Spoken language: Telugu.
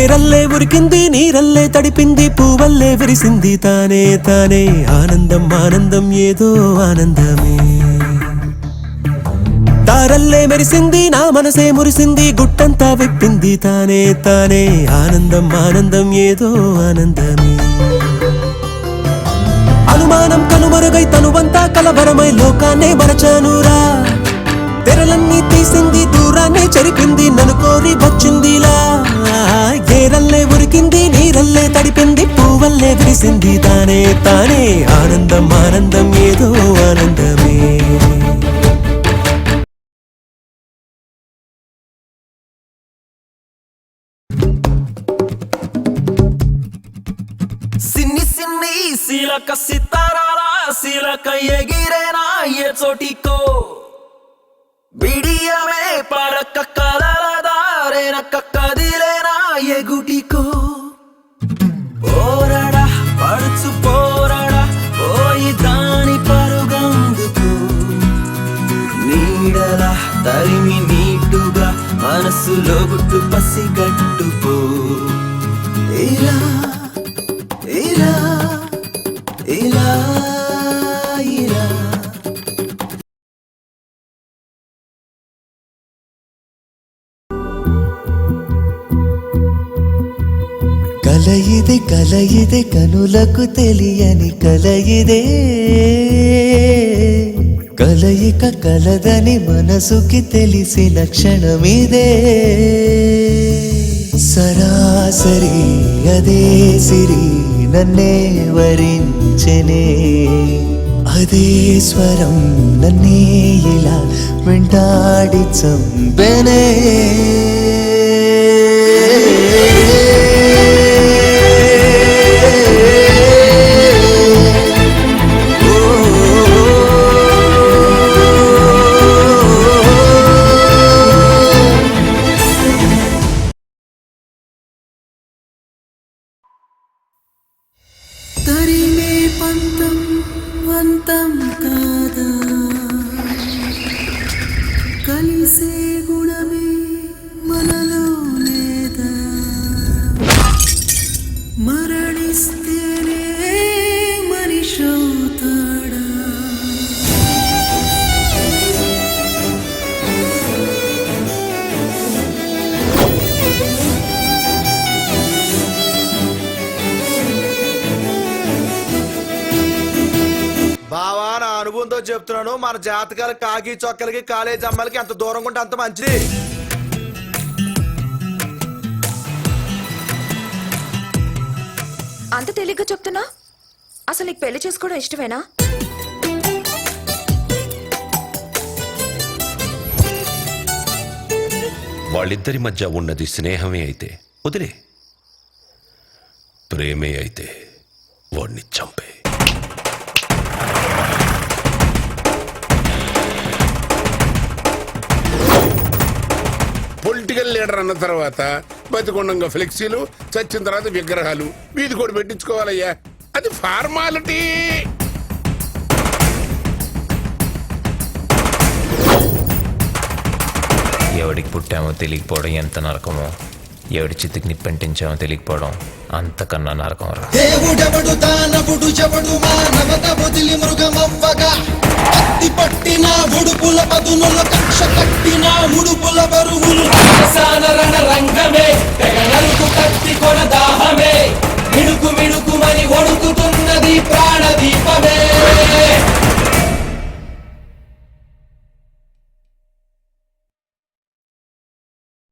ఏరల్లే ఉరికింది నీరల్లే తడిపింది పూవల్లే విరిసింది తానే తానే ఆనందం ఆనందం ఏదో ఆనందమే తారల్లే మెరిసింది నా మనసే మురిసింది గుట్టంతా విప్పింది తానే తానే ఆనందం ఆనందం ఏదో ఆనందమే అనుమానం కనుమరుగై తనువంతా కలవరమై లోకాన్నే మరచానురా తెరలన్నీ తీసింది దూరాన్ని చెరిపింది నన్ను కోరి వచ్చిందిలా ఏరల్లే ఉరికింది నీరల్లే తడిపింది పూవల్లే విరిసింది తానే తానే ఆనందం ఆనందం ఏదో ఆనందమే సిన్ని సిన్ని సీలక సితారాల సీలక ఎగిరేనా ఏ చోటికో బిడియమే పడక కలల దారేనక కదిలేనా ఏ గుటికో పోరడా పడుచు పోరడా పోయి దాని పరుగందుకు నీడలా తరిమి నీటుగా మనసులో గుట్టు పసిగట్టుకో ఇలా ఇలా ఇలా ఇలా కలయిదే కనులకు తెలియని కలయిదే కలయిక కలదని మనసుకి తెలిసిన క్షణమిదే సరాసరి అదే సిరి నన్నే వరించెనే అదే స్వరం నన్నే ఇలా వెంటాడి చంపెనే తరిమే పంతం వంతం కాదా కలిసే గుణమే మనలో లేదా మరణిస్తేనే మనిషవుతాడా బావా నా అనుభవంతో చెప్తున్నాను మన జాతకాలు కాకి చొక్కలకి కాలేజ్ అమ్మాయిలకి ఎంత దూరంగా ఉంటే అంత మంచిది అంత తేలిగ్గా చెప్తున్నా అసలు నీకు పెళ్లి చేసుకోవడం ఇష్టమేనా వాళ్ళిద్దరి మధ్య ఉన్నది స్నేహమే అయితే వదిలే ప్రేమే అయితే వాడిని చంపే పొలిటికల్ లీడర్ అన్న తర్వాత బతికొండంగా ఫ్లెక్సీలు చచ్చిన తర్వాత విగ్రహాలు వీధి కూడా పెట్టించుకోవాలయ్యా అది ఫార్మాలిటీ ఎవడికి పుట్టామో తెలియకపోవడం ఎంత నరకమో ఎవడి చిత్తుకి నిప్పంటించామో తెలియకపోవడం అంతకన్నా నరకం రా దేవుడెవడు దానవుడు ఎవడు మానవత వదిలి మృగమవ్వగా కత్తి పట్టిన ఉడుపుల పదునుల కక్ష కట్టిన ముడుపుల బరువులు రంగమే